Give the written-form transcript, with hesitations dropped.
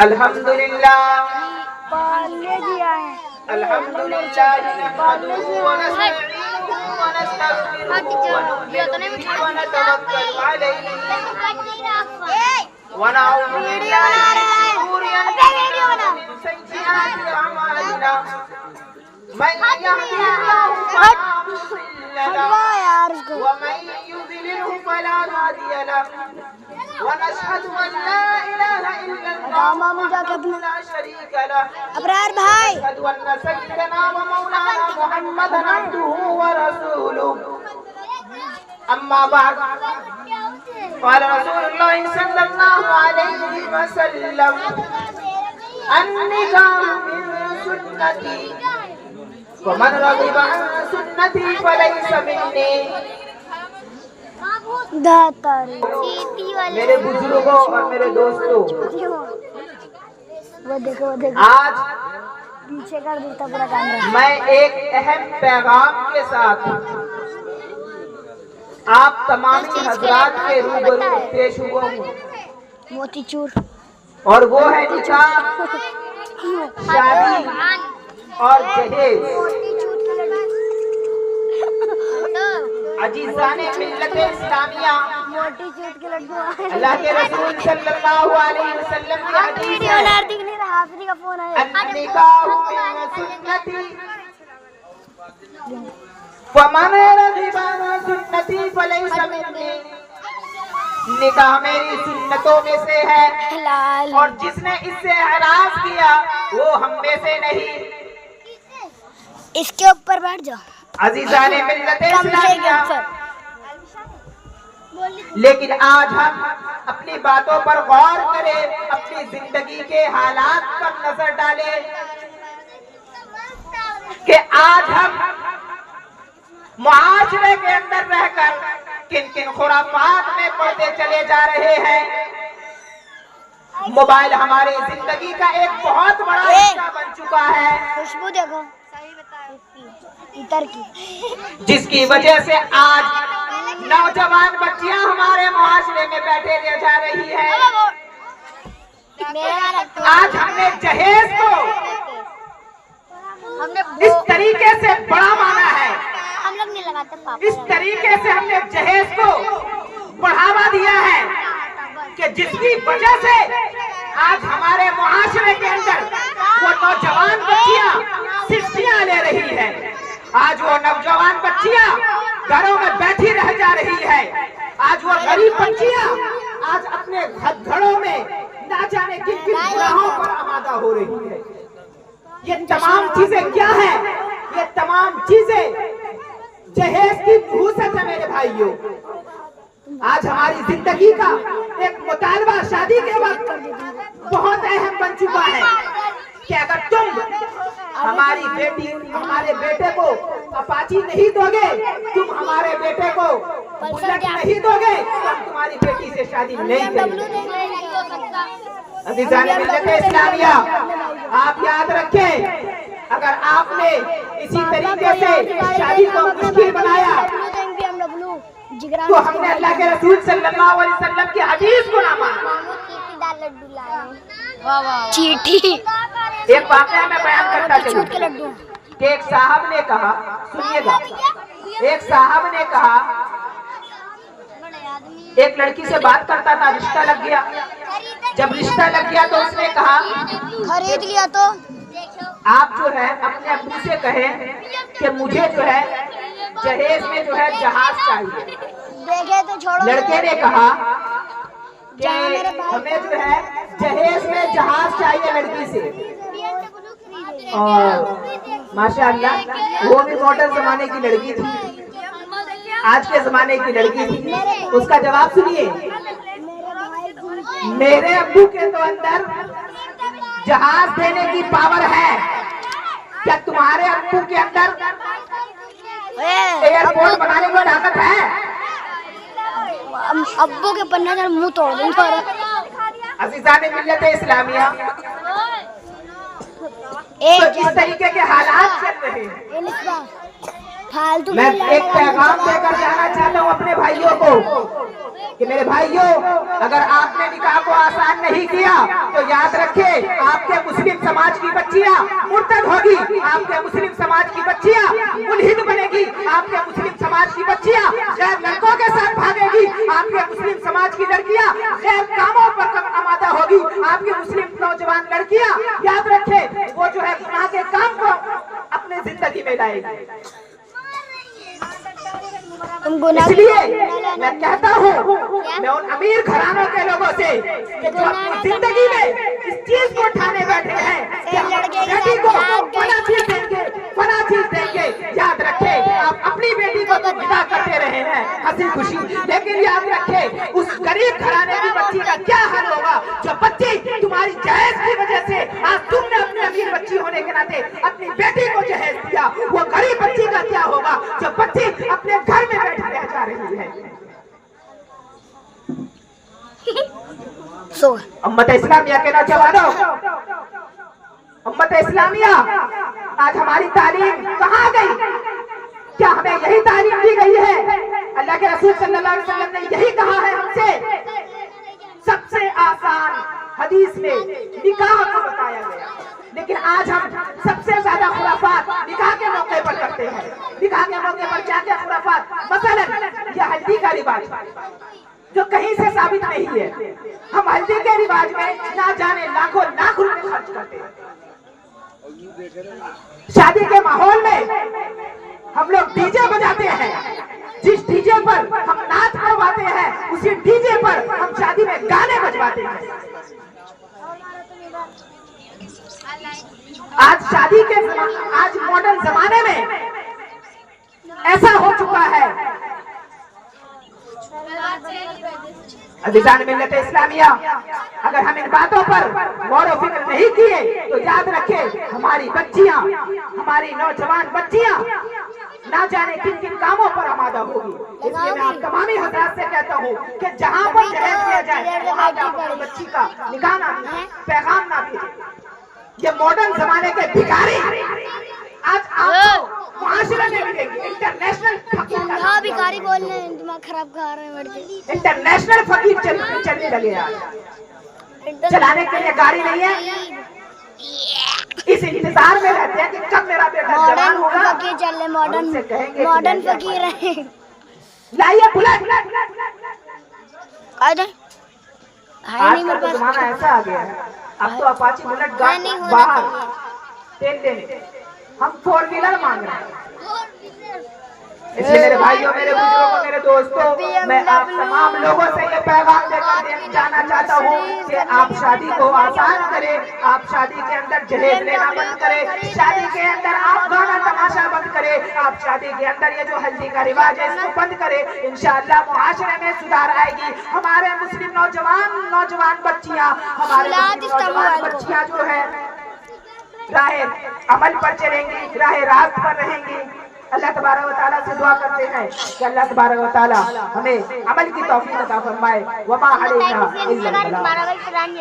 अल्हम्दुलिल्लाह अल्हम्दुलिल्लाह नहमदुहु व नस्तईनुहु व नस्तगफिरुहु व नु'मिनु बिही व नतवक्कलु अलैहि व नऊज़ु बिल्लाहि मिन शुरूरि अंफुसिना व मिन सय्यिआति अअमालिना मन यहदिहिल्लाहु फला मुदिल्ल लहु व मन युद्लिलहु फला हादिय लहु व नशहदु अन ला इलाहा इल्लल्लाहु वहदहु ला शरीका लहु अबरार भाई अशहदु अन्न सय्यदना व मौलाना मुहम्मदन अब्दुहु व रसूलुहु अम्मा बाद क़ाल रसूलुल्लाह सल्लल्लाहु अलैहि वसल्लम अन्निकाहु मिन सुन्नती वमन रग़िबा अन सुन्नती फलैसा मिन्नी। मेरे बुजुर्गों और मेरे दोस्तों, वो देखो आज पीछे कर देता पूरा कैमरा। मैं एक अहम पैगाम के साथ आप तमाम हजरात के रूबरू पेश हुआ हूँ मोतीचूर और वो है निकाह, शादी और दहेज। अजीज़ाने मिल्लत इस्लामिया, मोतीचूर के लड्डू अल्लाह के रसूल सल्लल्लाहु अलैहि वसल्लम की हदीस है, हाफिज का फोन है। अन्निकाहु मिन सुन्नती फमन रग़िबा अन सुन्नती फलैसा मिन्नी। निकाह मेरी सुन्नतों में से है लाल और जिसने इससे एराज किया वो हम में से नहीं। इसके ऊपर बैठ जाओ। अजीज़ाने मिल्लत कमरे के इस्लामिया, ऊपर। लेकिन आज हम अपनी बातों पर गौर करें, अपनी जिंदगी के हालात पर नजर डालें कि आज हम मुआशरे के अंदर रहकर किन किन खुराफात में पड़ते चले जा रहे हैं। मोबाइल हमारी जिंदगी का एक बहुत बड़ा हिस्सा बन चुका है, खुशबू देखो इतर की, जिसकी वजह से आज नौजवान बच्चियां हमारे मुआशरे में बैठे रह जा रही है। आज हमने जहेज को इस तरीके से बड़ा माना है, हम लोग नहीं लगाते पापा। इस तरीके से हमने जहेज को बढ़ावा दिया है कि जिसकी वजह से आज हमारे मुआशरे के अंदर वो नौजवान बच्चियां सिस्टियां ले रही है। आज वो नौजवान बच्चियां घरों में बैठी रह जा रही है। आज वो गरीब बच्चियां आज अपने घरों में ना जाने किन किन गुनाहों पर आमादा हो रही है। ये तमाम चीजें क्या है? ये तमाम चीजें जहेज की भूसत है मेरे भाइयों। आज हमारी जिंदगी का एक मुतालबा शादी के वक्त बहुत अहम बन चुका है कि अगर तुम हमारी बेटी हमारे बेटे को अपाची नहीं दोगे, तुम हमारे बेटे को बुलेट नहीं दोगे, तो हम तुम्हारी बेटी से शादी नहीं करेंगे। अज़ीज़ाने मिल्लत इस्लामिया, आप याद रखें, अगर आपने इसी तरीके से शादी को मुश्किल बनाया तो हमने अल्लाह के रसूल सल्लल्लाहु अलैहि वसल्लम की हदीस को ना माना। चीटी एक वाकया मैं बयान करता चलूं कि एक साहब ने कहा, सुनिएगा, एक साहब ने कहा एक लड़की से बात करता था, रिश्ता लग गया। जब रिश्ता लग गया तो उसने कहा खरीद लिया तो आप जो है अपने अब्बू से कहें कि मुझे जो है जहेज में जो है जहाज चाहिए। देखे तो छोड़ो। लड़के ने कहा कि हमें जो है जहेज में जहाज चाहिए लड़की से। और माशाअल्लाह वो भी मॉडर्न जमाने की लड़की थी, आज के जमाने की लड़की थी। उसका जवाब सुनिए, मेरे अब्बू के तो अंदर जहाज देने की पावर है, क्या तुम्हारे अब्बू के अंदर एयरपोर्ट बनाने की ताकत है? अब्बू के पन्ना का मुंह तोड़ दूंगा। अज़ीज़ाने मिल्लत इस्लामिया, तो एक किस तरीके के हालात चल रहे हैं। फालतू मैं एक पैगाम देकर जाना चाहता हूँ अपने भाइयों को कि मेरे भाइयों, अगर आपने निकाह को आसान नहीं किया तो याद रखें, आपके मुस्लिम समाज की बच्चियां मुर्तद होगी, आपके मुस्लिम समाज की बच्चियां मुल्हिद बनेगी, आपके मुस्लिम समाज की बच्चियां गैर लड़कों के साथ भागेगी, आपके मुस्लिम समाज की लड़कियां गैर कामों पर आमादा होगी, आपकी मुस्लिम नौजवान लड़कियां याद रखें वो जो है गुनाह के काम को अपने जिंदगी में लाएगी। इसलिए मैं कहता हूँ, मैं उन अमीर घरानों के लोगों से कि जो अपनी जिंदगी में इस चीज को उठाने बैठे हैं कि हम बेटी को फला चीज देंगे, फला चीज देंगे, याद रखें आप अपनी बेटी को तो विदा करते रहे हैं हंसी खुशी, लेकिन याद रखें उस गरीब घराने की बच्ची का क्या हाल होगा जो बच्ची तुम्हारी जहेज की वजह से आज तुमने अपनी अमीर बच्ची होने के नाते अपनी बेटी को जहेज दिया, वो गरीब बच्ची का क्या होगा जो बच्ची अपने घर में बैठी रह जा रही है। उम्मत इस्लामिया के नौजवानों, उम्मत इस्लामिया आज हमारी तालीम कहाँ गई? क्या हमें यही तालीम दी गई है? अल्लाह के रसूल सल्लल्लाहु अलैहि वसल्लम ने यही कहा है हमसे, सबसे आसान हदीस में निकाह को बताया गया, लेकिन आज हम सबसे ज्यादा खुराफात निकाह के मौके पर करते हैं। निकाह के मौके पर क्या क्या खुराफात, मसलन यह हल्दी का रिवाज जो कहीं से साबित नहीं है, हम हल्दी के रिवाज में ना जाने लाखों लाख रुपए खर्च करते हैं। शादी के माहौल में हम लोग डीजे बजाते हैं, जिस डीजे पर हम नाच करवाते हैं उसी डीजे पर हम शादी में गाने बजवाते हैं। आज शादी के आज मॉडर्न जमाने में ऐसा हो चुका है। अज़ीज़ान मिल्लत इस्लामिया, अगर हम इन बातों पर गौर और फिक्र नहीं किए तो याद रखें हमारी बच्चियां, हमारी नौजवान बच्चियां ना जाने किन किन कामों पर आमादा होगी। इसलिए मैं आप तमामी हज़रात से कहता हूँ कि जहाँ पर जहेज किया जाए वहाँ अपनी बच्ची का निकाह ना भेजें, पैगाम ना भेजें। ये मॉडर्न जमाने के भिखारी आज आपको मुआशरे में मिलेंगे। इंटरनेशनल फकीर, भिखारी बोल रहे हैं, दिमाग खराब कर रहे हैं, इंटरनेशनल फकीर चलने लगे आज। चलाने के लिए गाड़ी नहीं है, इस इंतजार में रहते हैं कि कब मेरा बेटा जवान होगा। फकीर चल रहे, मॉडर्न फकीर है। लाइए बुलेट। आज का जमाना ऐसा आ गया है, अब तो अपाची बुलेट बाहर तेल देने, हम 4 व्हीलर मांग रहे हैं। इसलिए मेरे भाइयों, मेरे बुजुर्गों, मेरे दोस्तों, मैं आप तमाम लोगों से ये पैगाम देकर जाना चाहता हूँ कि आप शादी को आसान करें, आप शादी के अंदर जहेज लेना बंद करें, शादी के अंदर आप गाना तमाशा बंद करें, आप शादी के अंदर ये जो हल्दी का रिवाज है इसको बंद करें। इंशाअल्लाह मुआशरे में सुधार आएगी। हमारे मुस्लिम नौजवान बच्चियाँ, हमारे नौजवान बच्चियाँ जो है राहे अमल पर चलेंगी, राहे रास्त पर रहेंगी। अल्लाह तबारक व तआला से दुआ करते हैं कि अल्लाह तबारक व तआला हमें अमल की तौफीक अता फरमाए। वमा अलैना इल्लल बलाग।